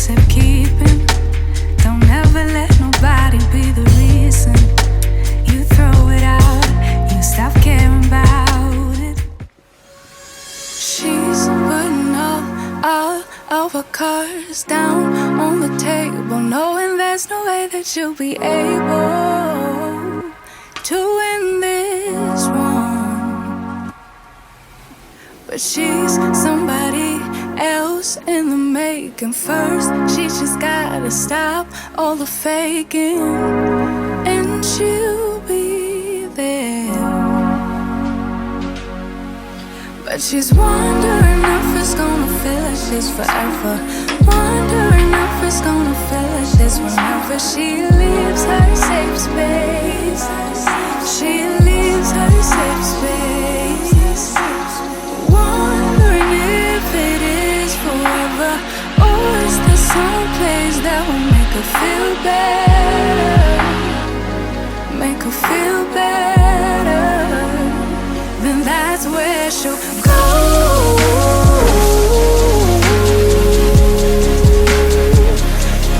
safe keeping. Don't ever let nobody be the reason you throw it out, you stop caring about it. She's putting all of her cards down on the table, knowing there's no way that you'll be able to win this one. But she's somebody else in the making. First, she just gotta stop all the faking, and she'll be there. But she's wondering if it's gonna feel like she's forever. Wondering if it's gonna feel like she's whenever she leaves her safe space. She leaves her safe space. Wondering if it is forever, or is there some place that will make her feel better? Make her feel better. Then that's where she'll go.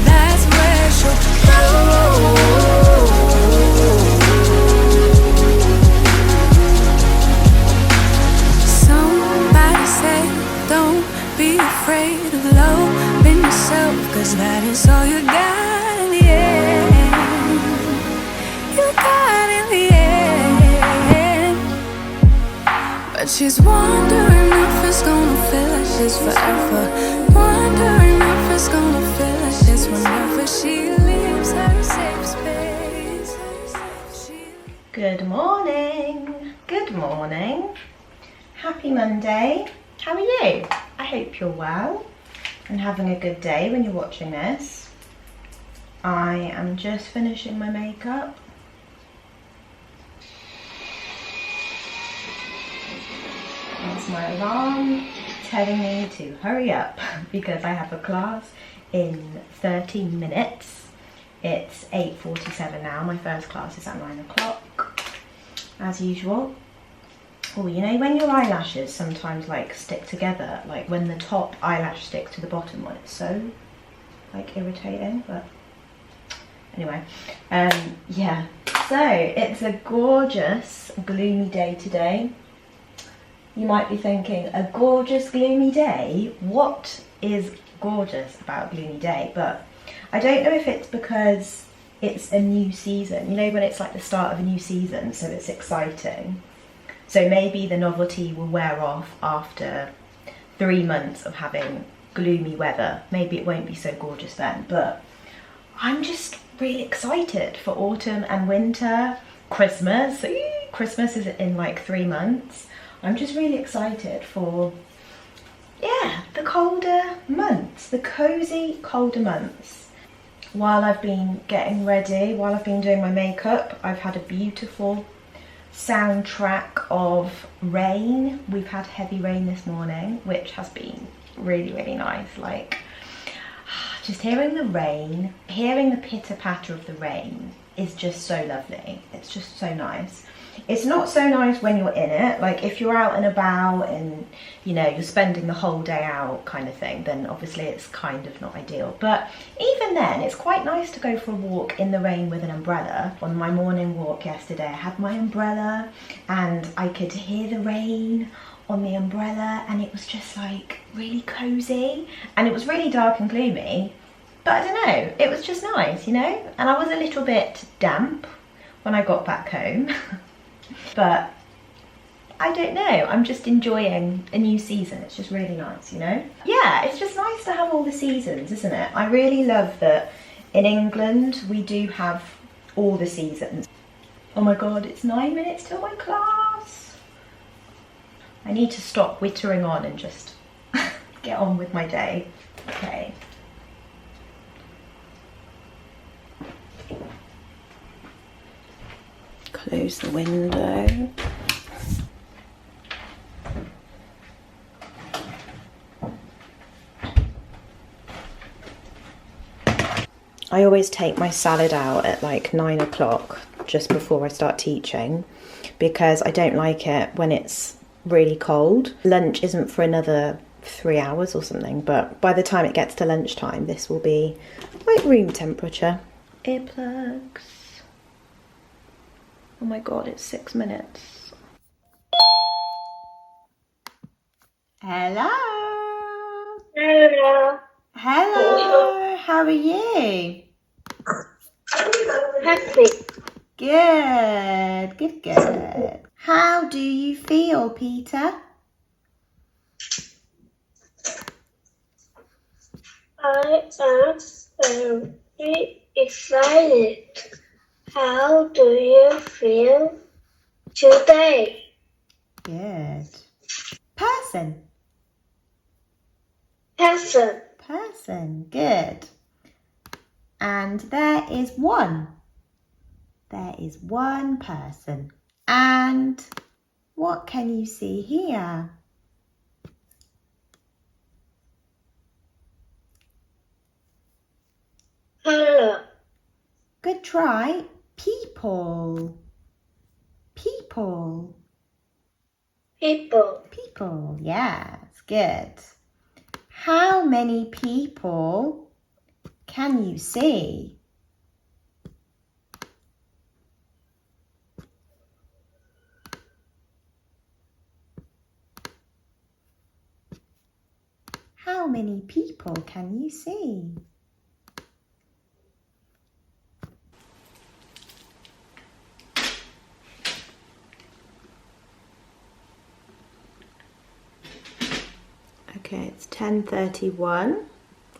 That's where she'll go. Somebody said, don't be afraid of loving yourself, 'cause that is all you got in the end. You got in the end. But she's wondering if it's gonna feel like she's forever. Wondering if it's gonna feel like she's whenever she leaves her safe space. Good morning. Good morning. Happy Monday. How are you? I hope you're well and having a good day when you're watching this. I am just finishing my makeup. That's my alarm telling me to hurry up because I have a class in 13 minutes. It's 8:47 now. My first class is at 9 o'clock, as usual. Oh, you know when your eyelashes sometimes like stick together, like when the top eyelash sticks to the bottom one, it's so like irritating, but anyway, yeah. So it's a gorgeous, gloomy day today. You might be thinking, a gorgeous, gloomy day? What is gorgeous about a gloomy day? But I don't know if it's because it's a new season. You know when it's like the start of a new season, so it's exciting. So maybe the novelty will wear off after 3 months of having gloomy weather. Maybe it won't be so gorgeous then, but I'm just really excited for autumn and winter, Christmas. Christmas is in like 3 months. I'm just really excited for, yeah, the colder months, the cozy colder months. While I've been getting ready, while I've been doing my makeup, I've had a beautiful soundtrack of rain. We've had heavy rain this morning, which has been really, really nice. Like, just hearing the rain, hearing the pitter-patter of the rain is just so lovely. It's just so nice. It's not so nice when you're in it. Like if you're out and about and, you know, you're spending the whole day out kind of thing, then obviously it's kind of not ideal. But even then, it's quite nice to go for a walk in the rain with an umbrella. On my morning walk yesterday, I had my umbrella and I could hear the rain on the umbrella, and it was just like really cozy, and it was really dark and gloomy, but I don't know, it was just nice, you know. And I was a little bit damp when I got back home. But I don't know, I'm just enjoying a new season. It's just really nice, you know? Yeah, it's just nice to have all the seasons, isn't it? I really love that in England we do have all the seasons. Oh my god, it's 9 minutes till my class. I need to stop wittering on and just get on with my day. Okay. Close the window. I always take my salad out at like 9 o'clock just before I start teaching because I don't like it when it's really cold. Lunch isn't for another 3 hours or something, but by the time it gets to lunchtime, this will be like room temperature. Earplugs. Oh my god, it's 6 minutes. Hello. Hello. Hello. How are you? Happy. Good, good, good. How do you feel, Peter? I am very excited. How do you feel today? Good. Person. Person. Person. Good. And there is one. There is one person. And what can you see here? Color. Good try. People. People. People. People. Yes, good. How many people can you see? How many people can you see? Okay, it's 10:31.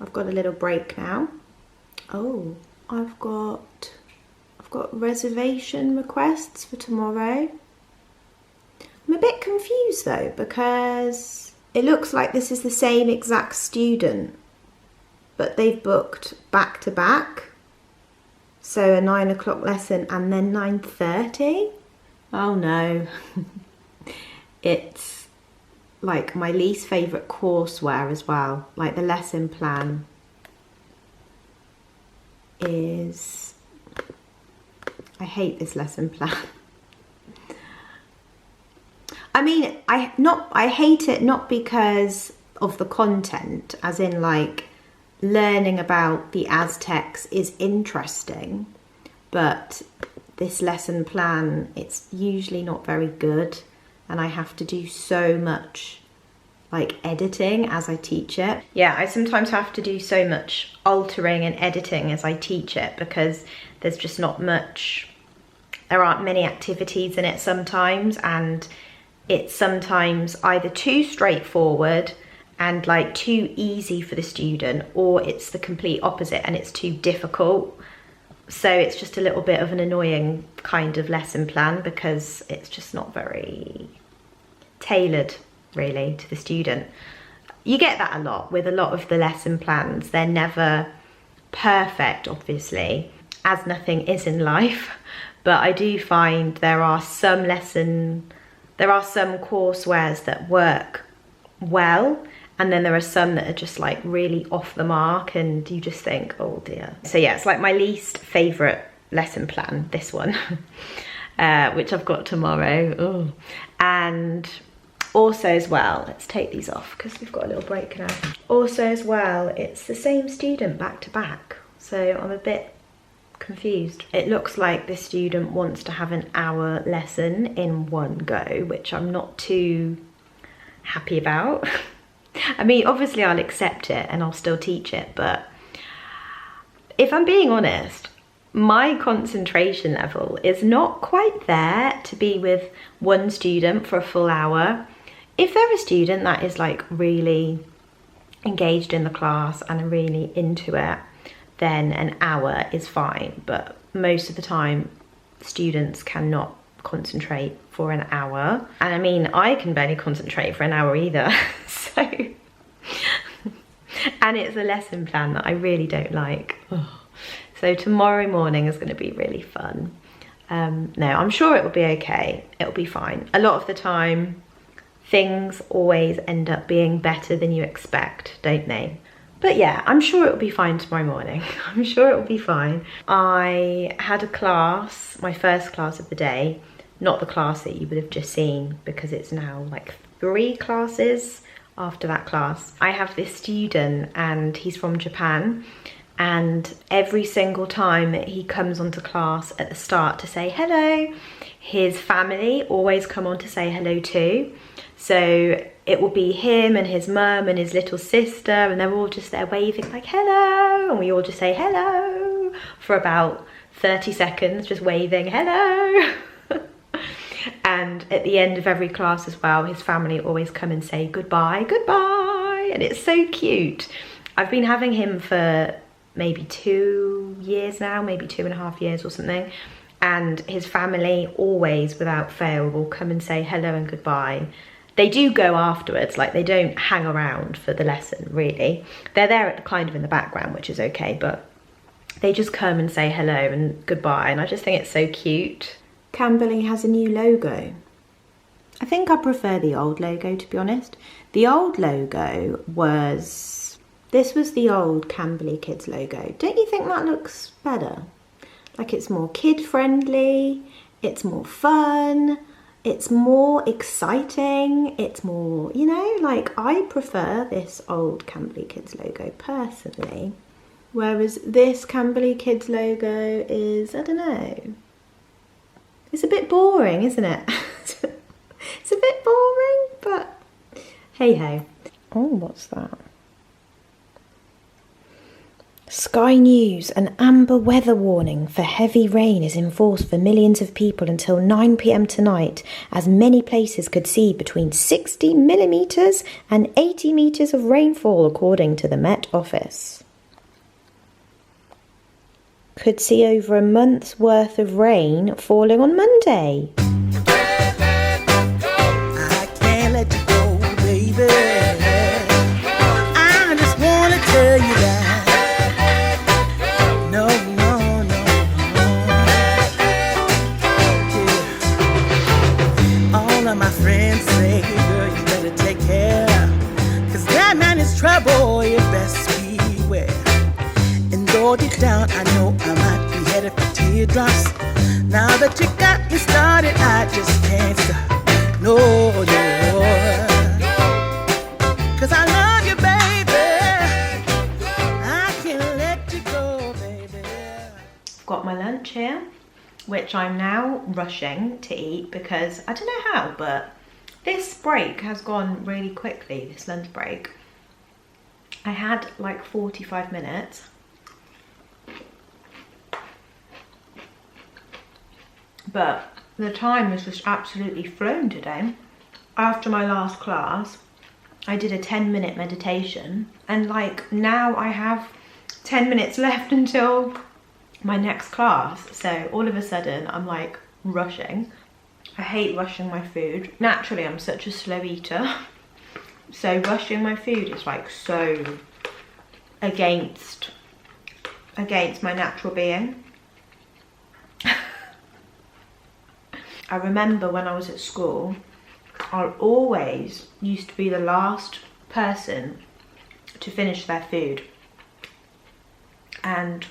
I've got a little break now. Oh, I've got reservation requests for tomorrow. I'm a bit confused though, because it looks like this is the same exact student, but they've booked back to back. So a 9 o'clock lesson and then 9:30. Oh no. It's like my least favourite courseware as well. Like the lesson plan is, I hate this lesson plan. I mean, I hate it not because of the content, as in like learning about the Aztecs is interesting, but this lesson plan, it's usually not very good, and I have to do so much like editing as I teach it. Yeah, I sometimes have to do so much altering and editing as I teach it because there's just not much, there aren't many activities in it sometimes, and it's sometimes either too straightforward and like too easy for the student, or it's the complete opposite and it's too difficult. So it's just a little bit of an annoying kind of lesson plan because it's just not very tailored really to the student. You get that a lot with a lot of the lesson plans. They're never perfect, obviously, as nothing is in life, but I do find there are some coursewares that work well, and then there are some that are just like really off the mark and you just think, oh dear. So yeah, it's like my least favourite lesson plan, this one, which I've got tomorrow. Ooh. And also as well, let's take these off because we've got a little break now. Also as well, it's the same student back to back, so I'm a bit confused. It looks like this student wants to have an hour lesson in one go, which I'm not too happy about. I mean, obviously I'll accept it and I'll still teach it, but if I'm being honest, my concentration level is not quite there to be with one student for a full hour. If they're a student that is like really engaged in the class and really into it, then an hour is fine, but most of the time students cannot concentrate for an hour, and I mean I can barely concentrate for an hour either. So and it's a lesson plan that I really don't like. So tomorrow morning is going to be really fun. No, I'm sure it will be okay, it'll be fine. A lot of the time things always end up being better than you expect, don't they? But yeah, I'm sure it'll be fine tomorrow morning. I'm sure it'll be fine. I had a class, my first class of the day, not the class that you would have just seen because it's now like 3 classes after that class. I have this student and he's from Japan, and every single time he comes onto class at the start to say hello, his family always come on to say hello too. So it will be him and his mum and his little sister, and they're all just there waving like hello, and we all just say hello for about 30 seconds, just waving hello. And at the end of every class as well, his family always come and say goodbye, goodbye, and it's so cute. I've been having him for maybe 2 years now, maybe 2.5 years or something, and his family always, without fail, will come and say hello and goodbye. They do go afterwards, like they don't hang around for the lesson really. They're there kind of in the background, which is okay, but they just come and say hello and goodbye, and I just think it's so cute. Camberley has a new logo. I think I prefer the old logo, to be honest. The old logo was, this was the old Camberley Kids logo. Don't you think that looks better? Like it's more kid friendly, it's more fun, it's more exciting, it's more, you know, like I prefer this old Camberley Kids logo personally. Whereas this Camberley Kids logo is, I don't know, it's a bit boring, isn't it? It's a bit boring, but hey ho. Oh, what's that? Sky News, an amber weather warning for heavy rain is in force for millions of people until 9 p.m. tonight, as many places could see between 60 millimetres and 80 metres of rainfall, according to the Met Office. Could see over a month's worth of rain falling on Monday. I can't let you go, baby. I just wanna tell you that. No, no, no, no. Yeah. All of my friends say, girl, you better take care, 'cause that man is trouble, you best beware. And though deep down I know I might be headed for teardrops, now that you got me started, I just can't stop. No, no. 'Cause I love you, baby. I can't let you go, baby. Got my lunch here, which I'm now rushing to eat because I don't know how, but this break has gone really quickly, this lunch break. I had like 45 minutes. But the time has just absolutely flown today. After my last class, I did a 10-minute meditation, and like now I have 10 minutes left until my next class. So all of a sudden I'm like rushing. I hate rushing my food. Naturally, I'm such a slow eater. So rushing my food is like so against my natural being. I remember when I was at school, I always used to be the last person to finish their food. And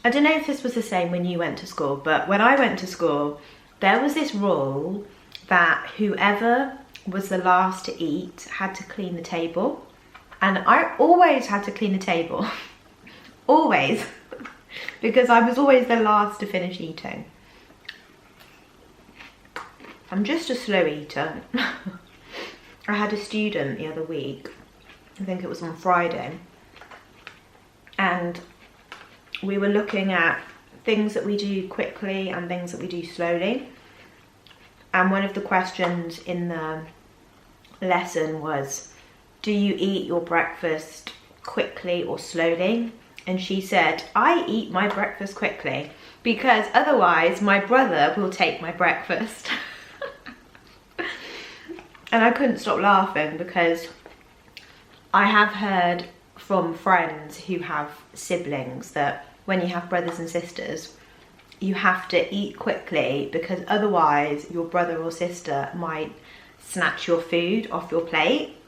I don't know if this was the same when you went to school, but when I went to school, there was this rule that whoever was the last to eat had to clean the table. And I always had to clean the table. Always. Because I was always the last to finish eating. I'm just a slow eater. I had a student the other week, I think it was on Friday, and we were looking at things that we do quickly and things that we do slowly. And one of the questions in the lesson was, do you eat your breakfast quickly or slowly? And she said, I eat my breakfast quickly because otherwise my brother will take my breakfast. And I couldn't stop laughing because I have heard from friends who have siblings that when you have brothers and sisters, you have to eat quickly because otherwise your brother or sister might snatch your food off your plate.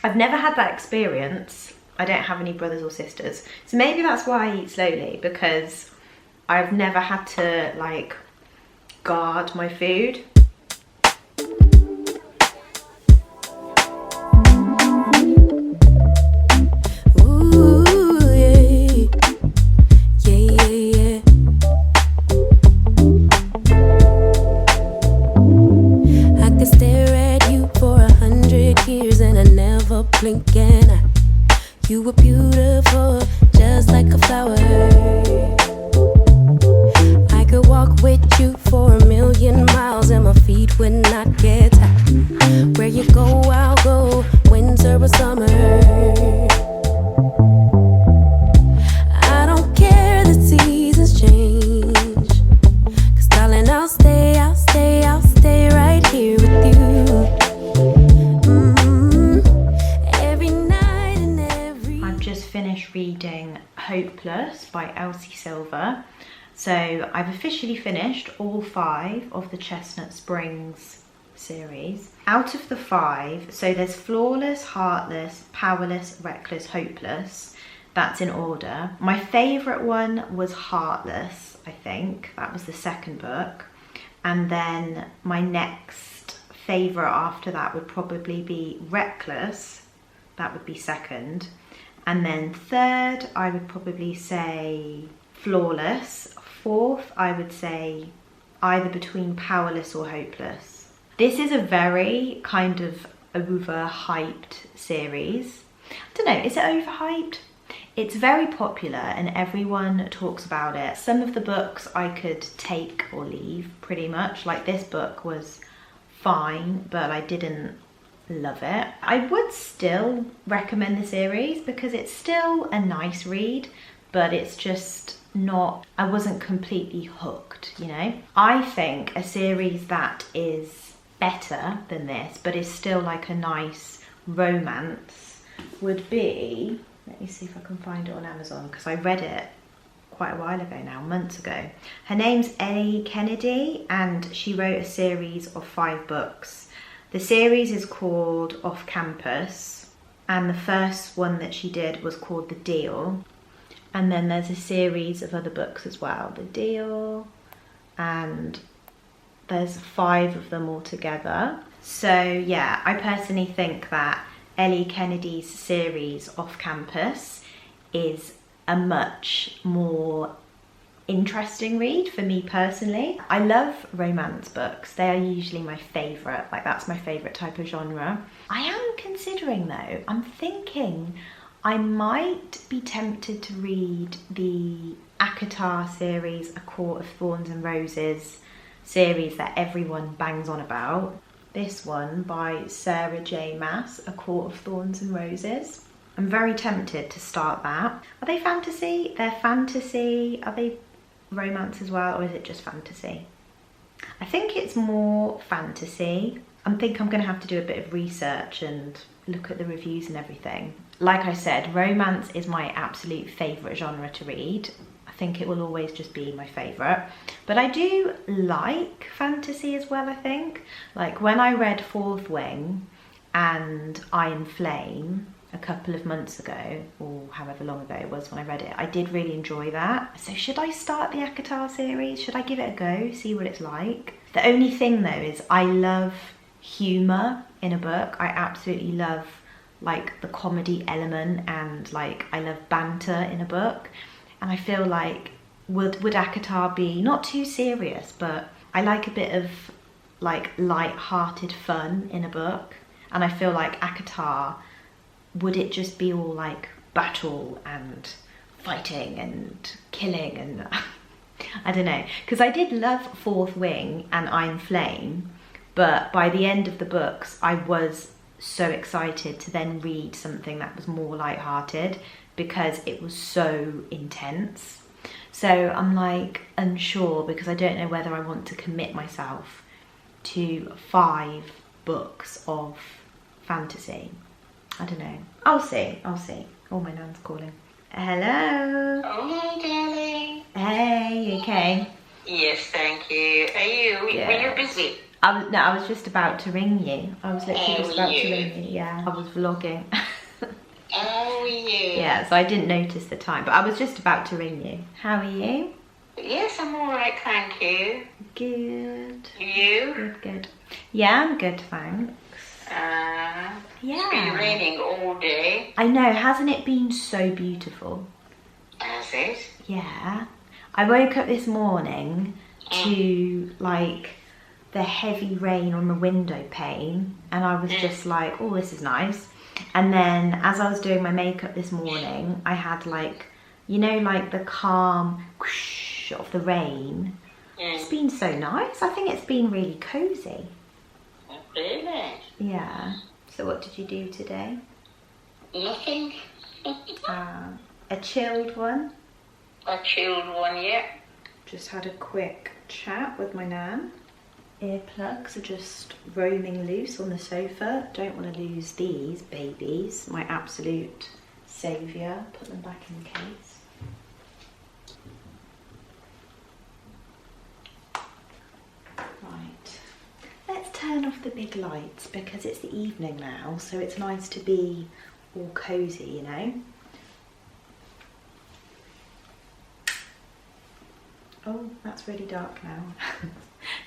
I've never had that experience. I don't have any brothers or sisters. So maybe that's why I eat slowly, because I've never had to like guard my food. blinking. You were beautiful, just like a flower. I could walk with you for 1,000,000 miles and my feet would not get tired. Where you go, I'll go, winter or summer. I don't care the seasons change, 'cause darling, I'll stay right here with you. Every night and every... I've just finished reading Hopeless by Elsie Silver. So I've officially finished all 5 of the Chestnut Springs series. Out of the 5, so there's Flawless, Heartless, Powerless, Reckless, Hopeless. That's in order. My favourite one was Heartless, I think. That was the second book. And then my next favourite after that would probably be Reckless. That would be second. And then third, I would probably say Flawless. Fourth, I would say either between Powerless or Hopeless. This is a very kind of overhyped series. I don't know, is it overhyped? It's very popular and everyone talks about it. Some of the books I could take or leave pretty much. Like this book was fine, but I didn't love it. I would still recommend the series because it's still a nice read, but it's just not, I wasn't completely hooked, you know? I think a series that is better than this, but is still like a nice romance, would be, let me see if I can find it on Amazon, because I read it quite a while ago now, months ago. Her name's Ellie Kennedy, and she wrote a series of 5 books. The series is called Off Campus, and the first one that she did was called The Deal. And then there's a series of other books as well, The Deal, and there's 5 of them all together. So yeah, I personally think that Ellie Kennedy's series Off Campus is a much more interesting read for me personally. I love romance books. They are usually my favourite, like that's my favourite type of genre. I am considering though, I'm thinking I might be tempted to read the ACOTAR series, A Court of Thorns and Roses series that everyone bangs on about. This one by Sarah J. Maas, A Court of Thorns and Roses. I'm very tempted to start that. Are they fantasy? They're fantasy. Are they romance as well, or is it just fantasy? I think it's more fantasy. I think I'm going to have to do a bit of research and look at the reviews and everything. Like I said, romance is my absolute favourite genre to read. I think it will always just be my favourite. But I do like fantasy as well, I think. Like when I read Fourth Wing and Iron Flame a couple of months ago, or however long ago it was when I read it, I did really enjoy that. So should I start the ACOTAR series? Should I give it a go, see what it's like? The only thing though is I love humour in a book. I absolutely love like the comedy element, and like I love banter in a book, and I feel like would ACOTAR be not too serious, but I like a bit of like light-hearted fun in a book, and I feel like ACOTAR, would it just be all like battle and fighting and killing and I don't know, because I did love Fourth Wing and Iron Flame, but by the end of the books I was so excited to then read something that was more light-hearted because it was so intense. So I'm like unsure because I don't know whether I want to commit myself to 5 books of fantasy. I don't know. I'll see. Oh, my nan's calling. Hello. Oh, hey, darling. Hey, you okay? Yes, thank you. Are you? Yeah. When you're busy? I was just about to ring you. I was literally just about to you? ring you. Yeah, I was vlogging. How are you? Yeah, so I didn't notice the time, but I was just about to ring you. How are you? Yes, I'm all right, thank you. Good. You? Good. Yeah, I'm good, thanks. Yeah. Yeah. It's been raining all day. I know, hasn't it been so beautiful? Has it? Yeah. I woke up this morning to like the heavy rain on the window pane, and I was just like, oh, this is nice. And then as I was doing my makeup this morning, I had like, you know, like the calm whoosh of the rain. It's been so nice. I think it's been really cozy. Really? Yeah. So what did you do today? Nothing. A chilled one. A chilled one, yeah. Just had a quick chat with my nan. Earplugs are just roaming loose on the sofa. Don't want to lose these babies. My absolute saviour. Put them back in the case. Right. Let's turn off the big lights because it's the evening now, so it's nice to be all cosy, you know. Oh, that's really dark now.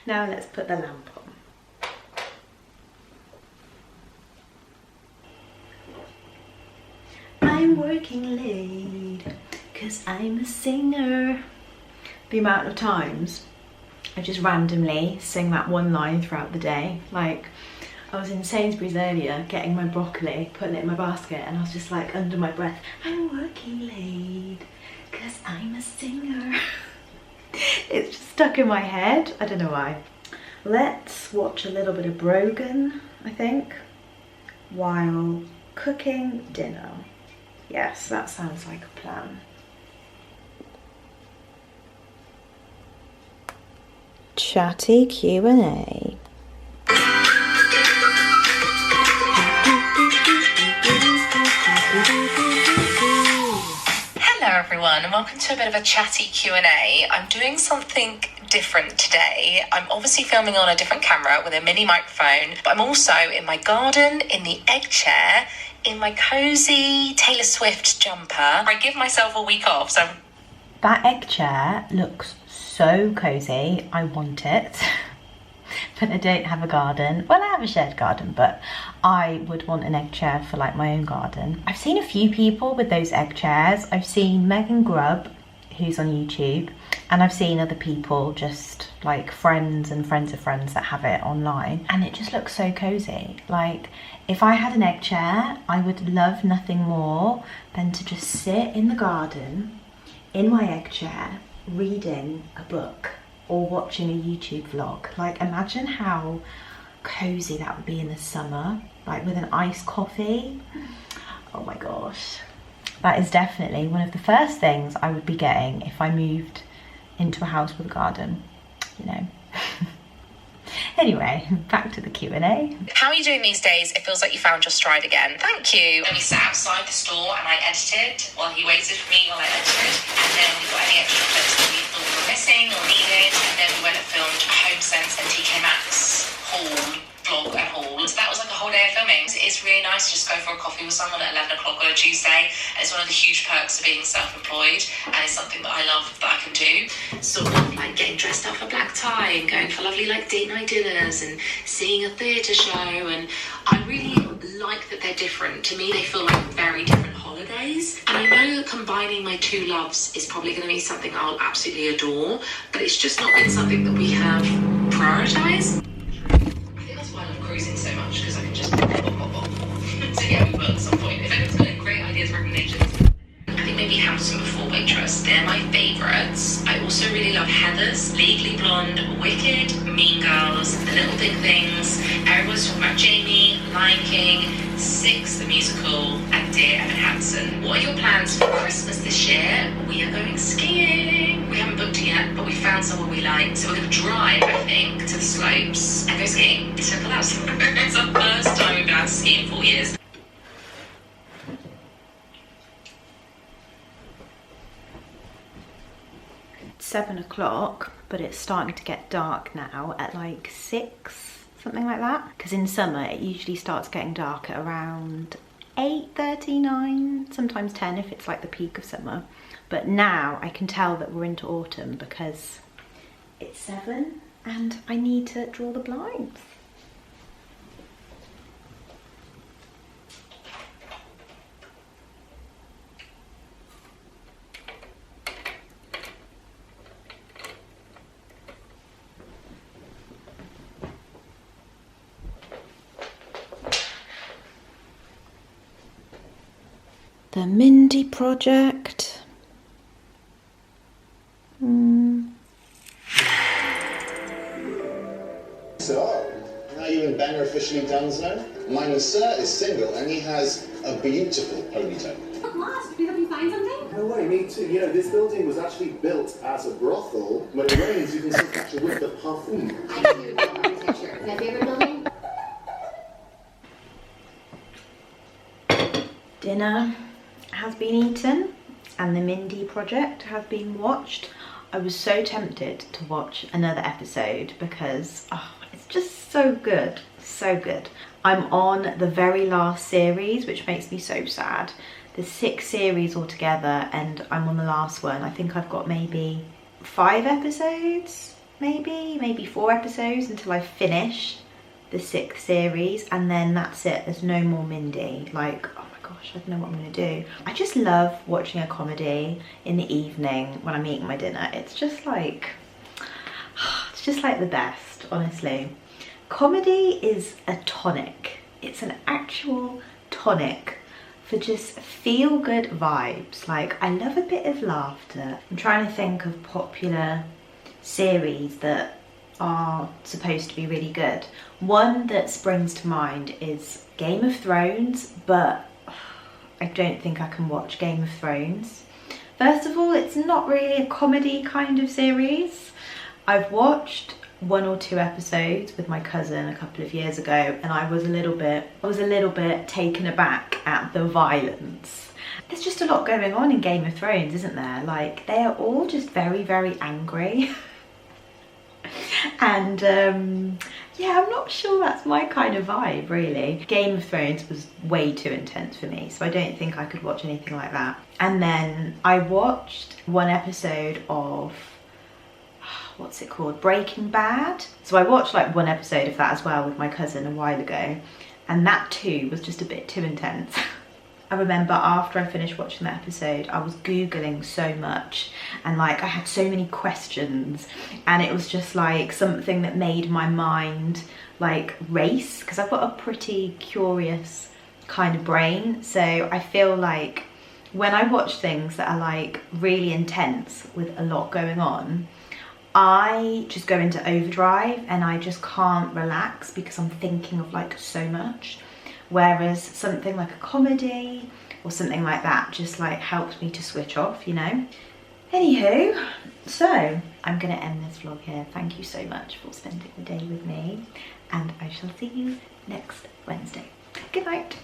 Now let's put the lamp on. I'm working late because I'm a singer. The amount of times I just randomly sing that one line throughout the day. Like, I was in Sainsbury's earlier getting my broccoli, putting it in my basket, and I was just like under my breath, I'm working late because I'm a singer. It's just stuck in my head. I don't know why. Let's watch a little bit of Brogan, I think, while cooking dinner. Yes, that sounds like a plan. Chatty Q&A. Hello everyone and welcome to a bit of a chatty Q&A. I'm doing something different today. I'm obviously filming on a different camera with a mini microphone, but I'm also in my garden, in the egg chair, in my cozy Taylor Swift jumper. I give myself a week off, so... That egg chair looks so cozy. I want it. But I don't have a garden. Well, I have a shared garden, but I would want an egg chair for like my own garden. I've seen a few people with those egg chairs. I've seen Megan Grubb, who's on YouTube, and I've seen other people, just like friends and friends of friends that have it online, and it just looks so cozy. Like, if I had an egg chair, I would love nothing more than to just sit in the garden in my egg chair reading a book or watching a YouTube vlog. Like, imagine how cozy that would be in the summer, like with an iced coffee. Oh my gosh. That is definitely one of the first things I would be getting if I moved into a house with a garden, you know. Anyway, back to the Q&A. How are you doing these days? It feels like you found your stride again. Thank you. And we sat outside the store and I edited while he waited for me while I edited. And then we got any extra clips that we thought were missing or needed. And then we went and filmed HomeSense and TK Maxx haul, vlog and haul. So that was like a whole day of filming. It's really nice to just go for a coffee with someone at 11 o'clock on a Tuesday. And it's one of the huge perks of being self-employed. And it's something that I love that I can do. Sort of like getting dressed up for black tie and going for lovely like date night dinners and seeing a theatre show. And I really like that they're different. To me, they feel like very different holidays. And I know that combining my two loves is probably going to be something I'll absolutely adore. But it's just not been something that we have prioritised. I love cruising so much because I can just so yeah, we will at some point. If anyone's got any great ideas, recommendations, I think maybe Hamilton Before Waitress. They're my favourites. I also really love Heathers, Legally Blonde, Wicked, Mean Girls, The Little Big Things. Everyone's talking about Jamie, Lion King, Six the Musical, and Dear Evan Hansen. What are your plans for Christmas this year? We are going skiing. We haven't booked it yet, but we found somewhere we like. So we're going to drive, I think, to the slopes and go skiing. It's simple as. It's the first time we've been out to ski in 4 years. It's 7 o'clock, but it's starting to get dark now at like 6, something like that. Because in summer, it usually starts getting dark at around 8:30, 9, sometimes 10 if it's like the peak of summer. But now I can tell that we're into autumn because it's 7 and I need to draw the blinds. The Mindy Project. So, now you and Ben are officially done now. Minor Sir is single and he has a beautiful ponytail. At last, did you find something? No way, me too. You know, this building was actually built as a brothel. When it rains, you can still catch a whiff of parfum. I do love architecture. My favorite building? Dinner has been eaten and the Mindy Project has been watched. I was so tempted to watch another episode because it's just so good, so good. I'm on the very last series, which makes me so sad. There's 6 series altogether and I'm on the last one. I think I've got maybe 5 episodes, maybe 4 episodes until I finish the 6th series, and then that's it. There's no more Mindy. Like, oh my gosh, I don't know what I'm gonna do. I just love watching a comedy in the evening when I'm eating my dinner. It's just like the best, honestly. Comedy is a tonic. It's an actual tonic for just feel-good vibes. Like, I love a bit of laughter. I'm trying to think of popular series that are supposed to be really good. One that springs to mind is Game of Thrones, but I don't think I can watch Game of Thrones. First of all, it's not really a comedy kind of series. I've watched 1 or 2 episodes with my cousin a couple of years ago and I was a little bit taken aback at the violence. There's just a lot going on in Game of Thrones, isn't there? Like, they are all just very, very angry. And yeah, I'm not sure that's my kind of vibe, really. Game of Thrones was way too intense for me, so I don't think I could watch anything like that. And then I watched 1 episode of, what's it called, Breaking Bad. So I watched like 1 episode of that as well with my cousin a while ago, and that too was just a bit too intense. I remember after I finished watching that episode, I was Googling so much and like I had so many questions, and it was just like something that made my mind like race, because I've got a pretty curious kind of brain. So I feel like when I watch things that are like really intense with a lot going on, I just go into overdrive and I just can't relax because I'm thinking of like so much. Whereas something like a comedy or something like that just like helps me to switch off, you know? Anywho, so I'm gonna end this vlog here. Thank you so much for spending the day with me, and I shall see you next Wednesday. Good night.